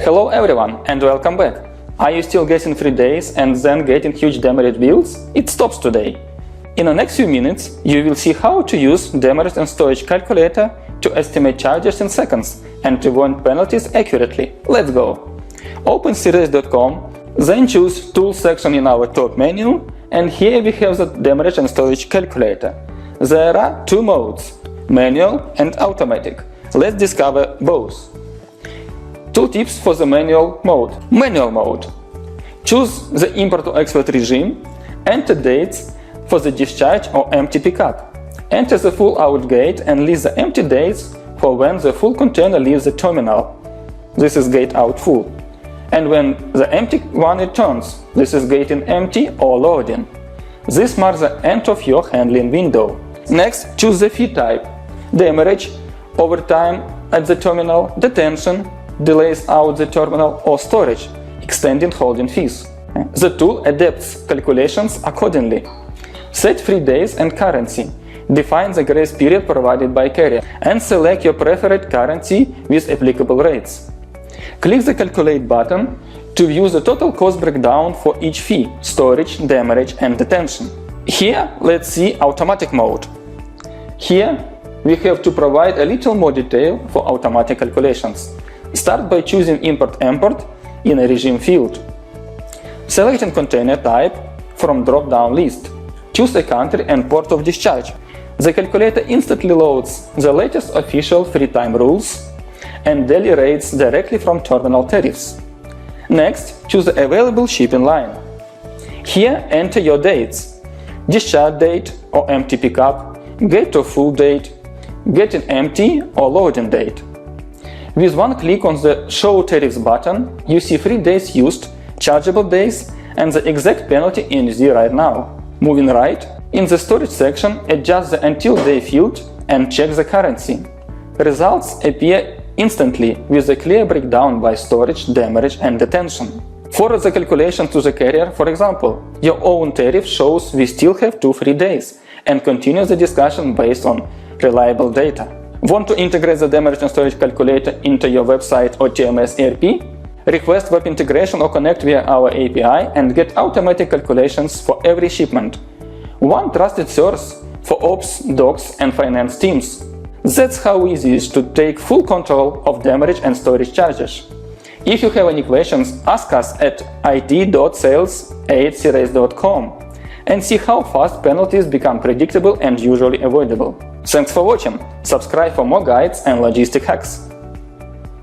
Hello everyone and welcome back. Are you still getting free days and then getting huge demurrage bills? It stops today. In the next few minutes, you will see how to use Demurrage Storage Calculator to estimate charges in seconds and to warn penalties accurately. Let's go. Open SeaRates.com, then choose Tools section in our top menu, and here we have the Demurrage Storage Calculator. There are two modes, manual and automatic. Let's discover both. Two tips for the manual mode. Manual mode. Choose the import or export regime, enter dates for the discharge or empty pickup. Enter the full out gate and list the empty dates for when the full container leaves the terminal. This is gate out full. And when the empty one returns, this is gate in empty or loading. This marks the end of your handling window. Next, choose the fee type. Demurrage, overtime at the terminal, detention, delays out the terminal, or storage, extending holding fees. The tool adapts calculations accordingly. Set free days and currency. Define the grace period provided by carrier and select your preferred currency with applicable rates. Click the Calculate button to view the total cost breakdown for each fee, storage, demurrage, and detention. Here, let's see automatic mode. Here, we have to provide a little more detail for automatic calculations. Start by choosing Import-Export in a regime field. Selecting container type from drop-down list. Choose a country and port of discharge. The calculator instantly loads the latest official free time rules and daily rates directly from terminal tariffs. Next, choose the available shipping line. Here, enter your dates: discharge date or empty pickup, gate or full date, getting empty or loading date. With one click on the Show Tariffs button, you see free days used, chargeable days, and the exact penalty in use right now. Moving right, in the storage section, adjust the Until Day field and check the currency. Results appear instantly with a clear breakdown by storage, demurrage, and detention. Forward the calculation to the carrier, for example. Your own tariff shows we still have 2 free days, and continue the discussion based on reliable data. Want to integrate the Demurrage Storage Calculator into your website or TMS ERP? Request web integration or connect via our API and get automatic calculations for every shipment. One trusted source for ops, docs, and finance teams. That's how easy it is to take full control of demurrage and storage charges. If you have any questions, ask us at it.sales@SeaRates.com and see how fast penalties become predictable and usually avoidable. Thanks for watching. Subscribe for more guides and logistic hacks.